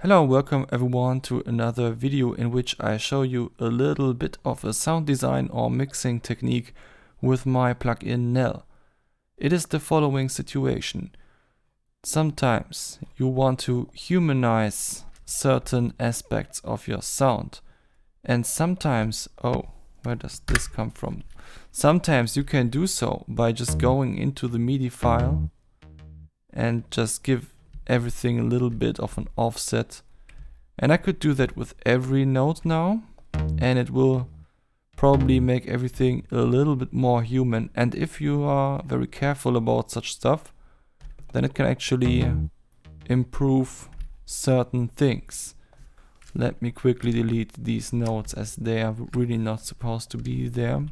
Hello, welcome everyone to another video in which I show you a little bit of a sound design or mixing technique with my plugin NEL. It is the following situation. Sometimes you want to humanize certain aspects of your sound, and sometimes, where does this come from? Sometimes you can do so by just going into the MIDI file and just give everything a little bit of an offset, and I could do that with every note now, and it will probably make everything a little bit more human. And if you are very careful about such stuff, then it can actually improve certain things. Let me quickly delete these notes as they are really not supposed to be there.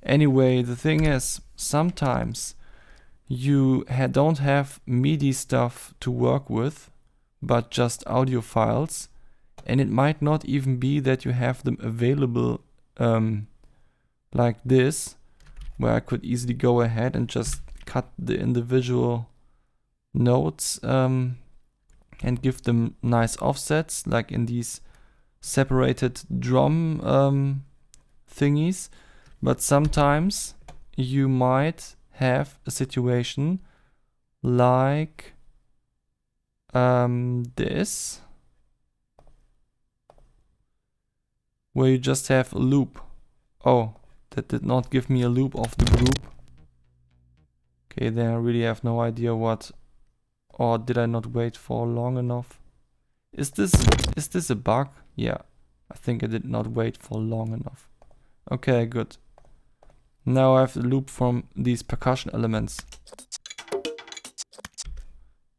Anyway, the thing is, sometimes you don't have MIDI stuff to work with, but just audio files, and it might not even be that you have them available like this, where I could easily go ahead and just cut the individual notes and give them nice offsets, like in these separated drum thingies. But sometimes you might have a situation like this, where you just have a loop. Oh, that did not give me a loop of the group. Okay, then I really have no idea what, or did I not wait for long enough? Is this a bug? Yeah, I think I did not wait for long enough. Okay, good. Now I have the loop from these percussion elements.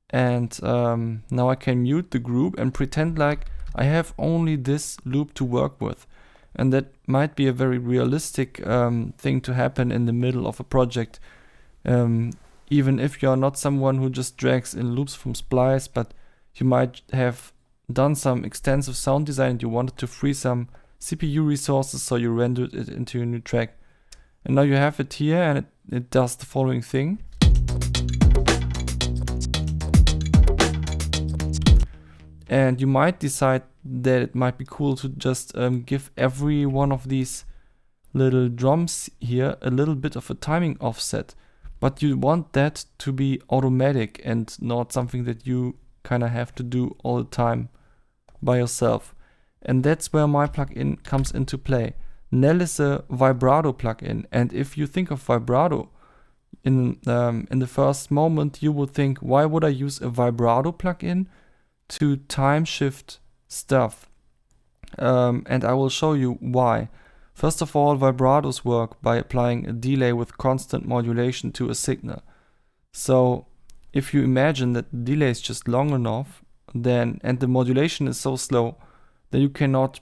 And now I can mute the group and pretend like I have only this loop to work with. And that might be a very realistic thing to happen in the middle of a project. Even if you're not someone who just drags in loops from Splice, but you might have done some extensive sound design and you wanted to free some CPU resources, so you rendered it into a new track. And now you have it here, and it does the following thing. And you might decide that it might be cool to just give every one of these little drums here a little bit of a timing offset. But you want that to be automatic and not something that you kind of have to do all the time by yourself. And that's where my plugin comes into play. NEL is a vibrato plugin, and if you think of vibrato, in the first moment you would think, why would I use a vibrato plugin to time shift stuff? And I will show you why. First of all, vibratos work by applying a delay with constant modulation to a signal. So if you imagine that the delay is just long enough, then and the modulation is so slow, then you cannot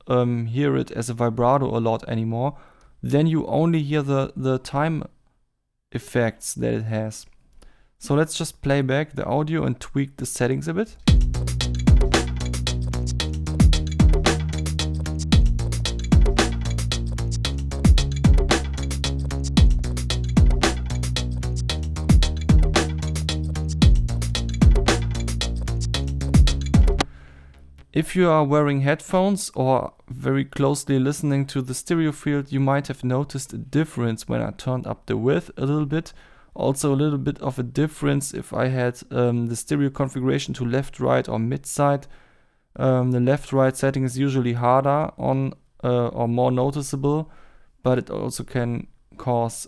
hear it as a vibrato a lot anymore, then you only hear the time effects that it has. So let's just play back the audio and tweak the settings a bit. If you are wearing headphones or very closely listening to the stereo field, you might have noticed a difference when I turned up the width a little bit. Also a little bit of a difference if I had the stereo configuration to left, right or mid side. The left right setting is usually harder on or more noticeable, but it also can cause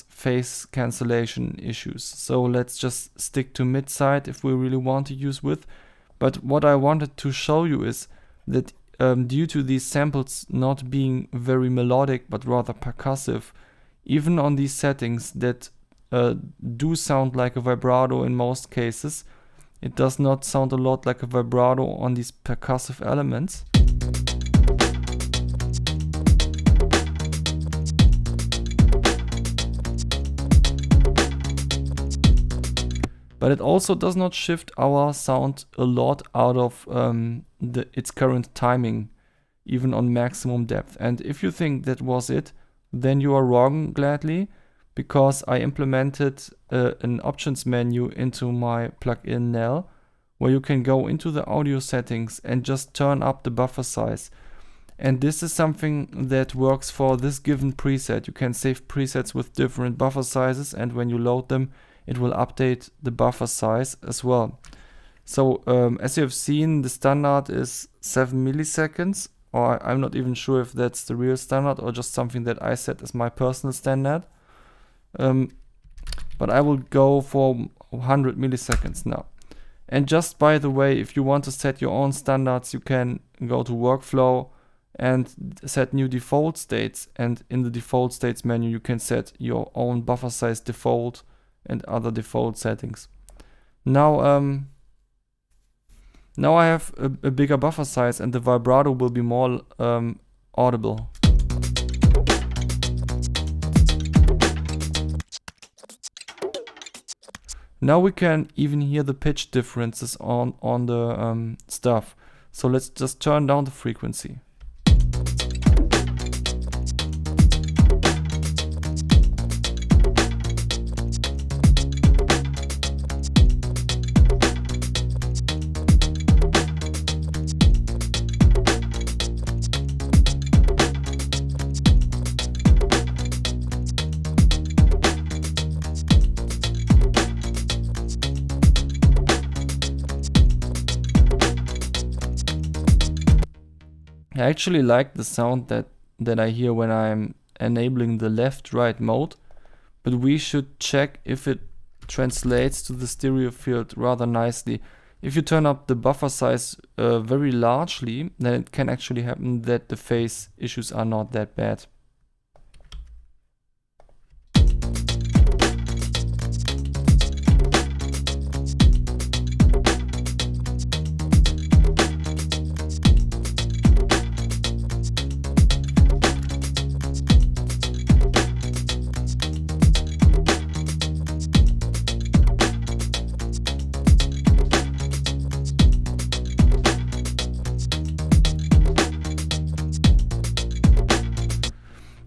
phase cancellation issues. So let's just stick to mid side if we really want to use width. But what I wanted to show you is that due to these samples not being very melodic but rather percussive, even on these settings that do sound like a vibrato in most cases, it does not sound a lot like a vibrato on these percussive elements. But it also does not shift our sound a lot out of its current timing, even on maximum depth. And if you think that was it, then you are wrong, gladly. because I implemented an options menu into my plugin NEL, where you can go into the audio settings and just turn up the buffer size. And this is something that works for this given preset. You can save presets with different buffer sizes, and when you load them, it will update the buffer size as well. So as you have seen, the standard is 7 milliseconds, or I'm not even sure if that's the real standard or just something that I set as my personal standard. But I will go for 100 milliseconds now. And just by the way, if you want to set your own standards, you can go to workflow and set new default states. And in the default states menu, you can set your own buffer size default and other default settings. Now I have a bigger buffer size and the vibrato will be more audible. Now we can even hear the pitch differences on the stuff. So let's just turn down the frequency. I actually like the sound that I hear when I'm enabling the left-right mode, but we should check if it translates to the stereo field rather nicely. If you turn up the buffer size very largely, then it can actually happen that the phase issues are not that bad.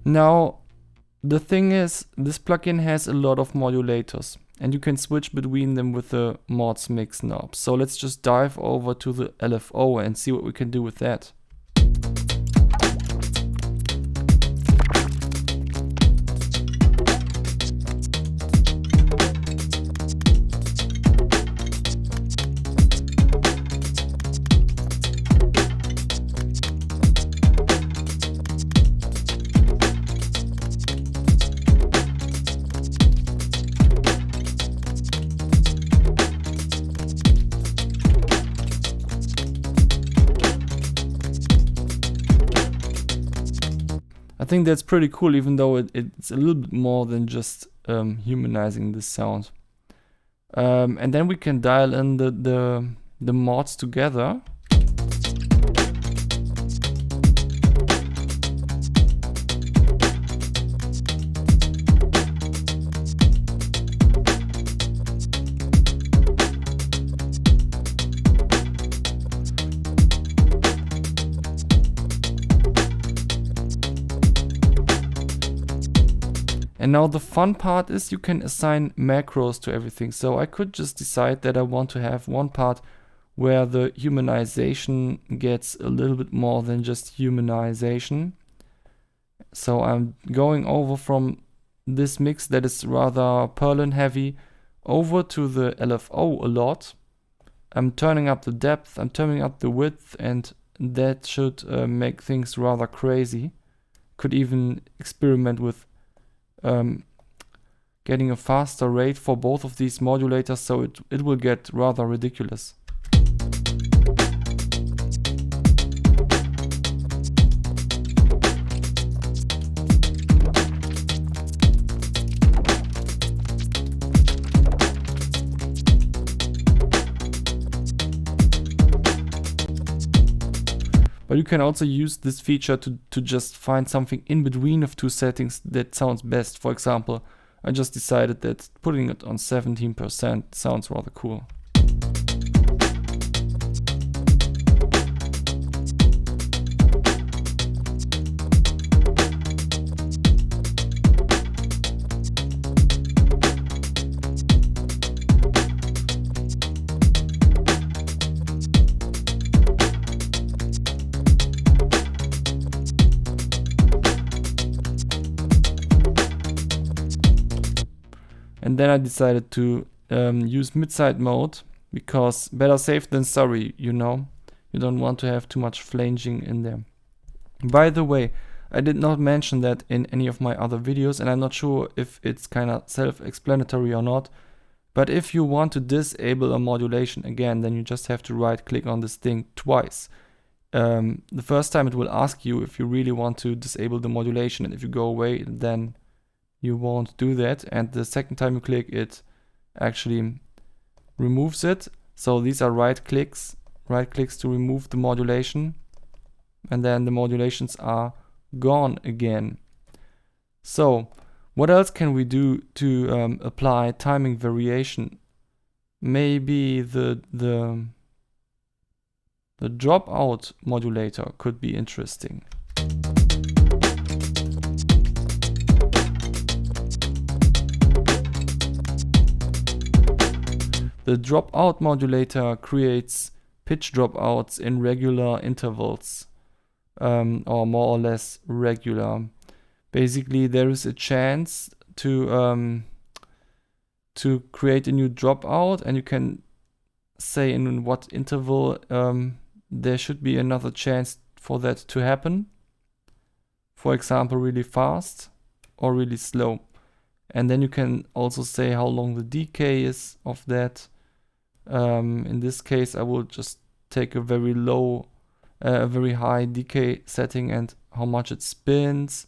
Now, the thing is, this plugin has a lot of modulators and you can switch between them with the Mods Mix knob. So let's just dive over to the LFO and see what we can do with that. I think that's pretty cool, even though it's a little bit more than just humanizing the sound. And then we can dial in the mods together. And now the fun part is you can assign macros to everything. So I could just decide that I want to have one part where the humanization gets a little bit more than just humanization. So I'm going over from this mix that is rather Perlin heavy over to the LFO a lot. I'm turning up the depth, I'm turning up the width, and that should make things rather crazy. Could even experiment with getting a faster rate for both of these modulators, so it will get rather ridiculous. But you can also use this feature to just find something in between of two settings that sounds best. For example, I just decided that putting it on 17% sounds rather cool. And then I decided to use mid-side mode, because better safe than sorry, you know. You don't want to have too much flanging in there. By the way, I did not mention that in any of my other videos, and I'm not sure if it's kind of self-explanatory or not. But if you want to disable a modulation again, then you just have to right click on this thing twice. The first time it will ask you if you really want to disable the modulation, and if you go away, then you won't do that. And the second time you click, it actually removes it. So these are right clicks to remove the modulation, and then the modulations are gone again. So what else can we do to apply timing variation? Maybe the dropout modulator could be interesting. The dropout modulator creates pitch dropouts in regular intervals, or more or less regular. Basically, there is a chance to create a new dropout, and you can say in what interval there should be another chance for that to happen. For example, really fast or really slow. And then you can also say how long the decay is of that. In this case, I will just take a very low, a very high decay setting, and how much it spins.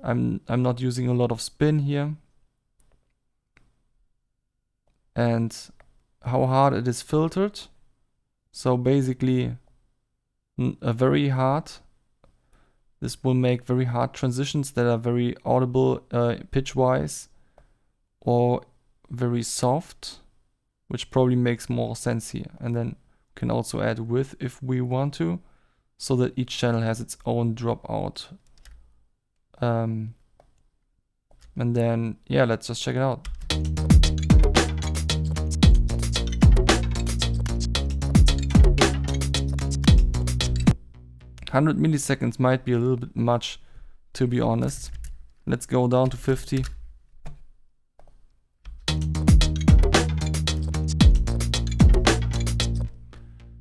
I'm not using a lot of spin here. And how hard it is filtered. So basically a very hard. This will make very hard transitions that are very audible pitch wise, or very soft, which probably makes more sense here. And then can also add width if we want to, so that each channel has its own dropout. And then, yeah, let's just check it out. $100 milliseconds might be a little bit much, to be honest. Let's go down to 50.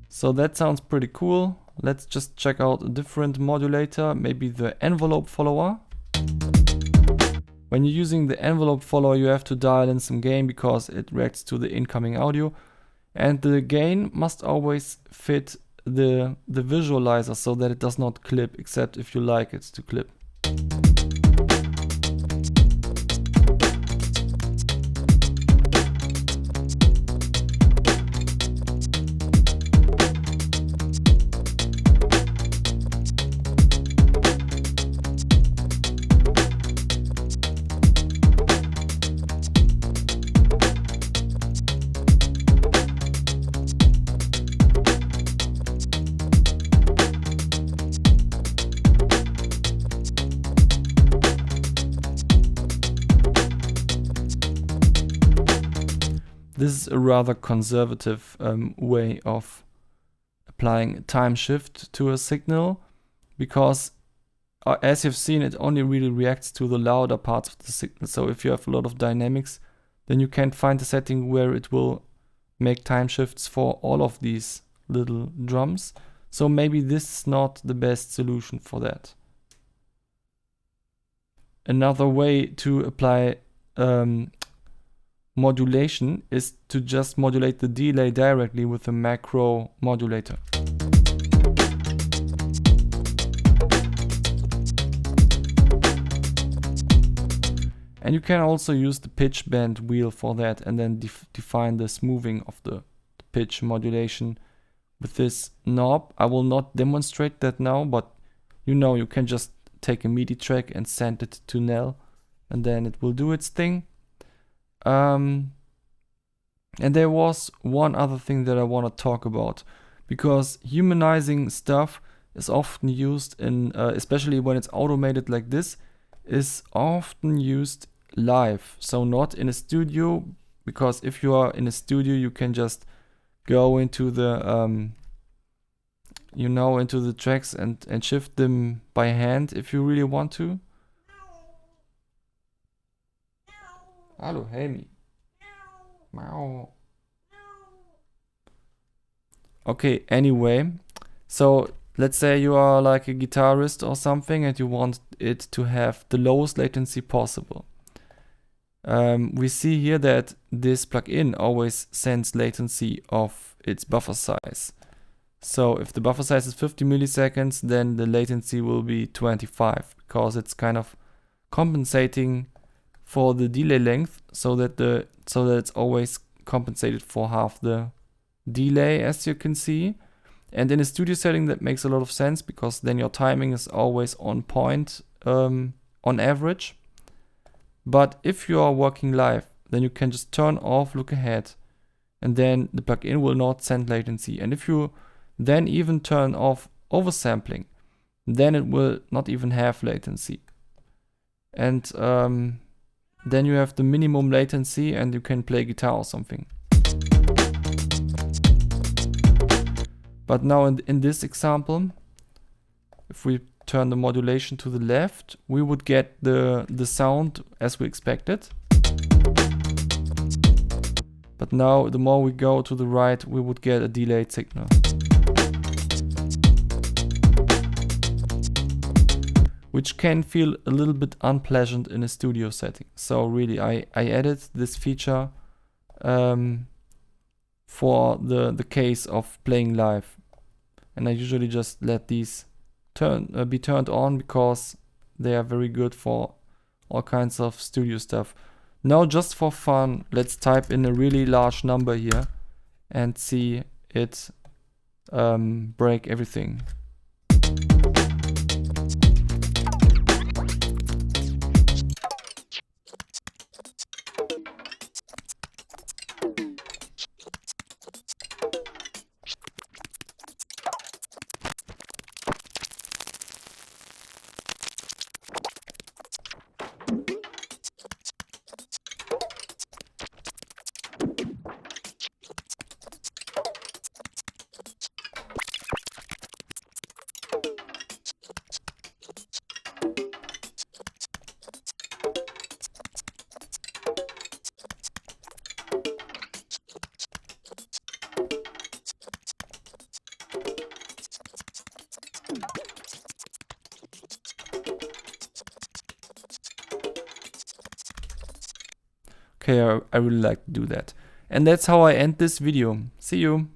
So that sounds pretty cool. Let's just check out a different modulator, maybe the envelope follower. When you're using the envelope follower, you have to dial in some gain because it reacts to the incoming audio. And the gain must always fit the visualizer so that it does not clip, except if you like it to clip. This is a rather conservative way of applying a time shift to a signal, because as you've seen, it only really reacts to the louder parts of the signal. So if you have a lot of dynamics, then you can find a setting where it will make time shifts for all of these little drums. So maybe this is not the best solution for that. Another way to apply modulation is to just modulate the delay directly with the macro modulator. And you can also use the pitch bend wheel for that, and then define the smoothing of the pitch modulation with this knob. I will not demonstrate that now, but you know, you can just take a MIDI track and send it to NEL, and then it will do its thing. And there was one other thing that I want to talk about, because humanizing stuff is often used in, especially when it's automated like this, is often used live. So not in a studio, because if you are in a studio, you can just go into the, into the tracks and shift them by hand if you really want to. Hallo, Helmi. Meow. Okay, anyway, so let's say you are like a guitarist or something and you want it to have the lowest latency possible. We see here that this plugin always sends latency of its buffer size. So if the buffer size is 50 milliseconds, then the latency will be 25, because it's kind of compensating for the delay length, so that it's always compensated for half the delay, as you can see. And in a studio setting, that makes a lot of sense, because then your timing is always on point, on average. But if you are working live, then you can just turn off look ahead, and then the plugin will not send latency. And if you then even turn off oversampling, then it will not even have latency. And then you have the minimum latency and you can play guitar or something. But now in this example, if we turn the modulation to the left, we would get the sound as we expected. But now the more we go to the right, we would get a delayed signal. Which can feel a little bit unpleasant in a studio setting. So really, I added this feature for the case of playing live. And I usually just let these be turned on, because they are very good for all kinds of studio stuff. Now, just for fun, let's type in a really large number here and see it break everything. Okay, I really like to do that. And that's how I end this video. See you.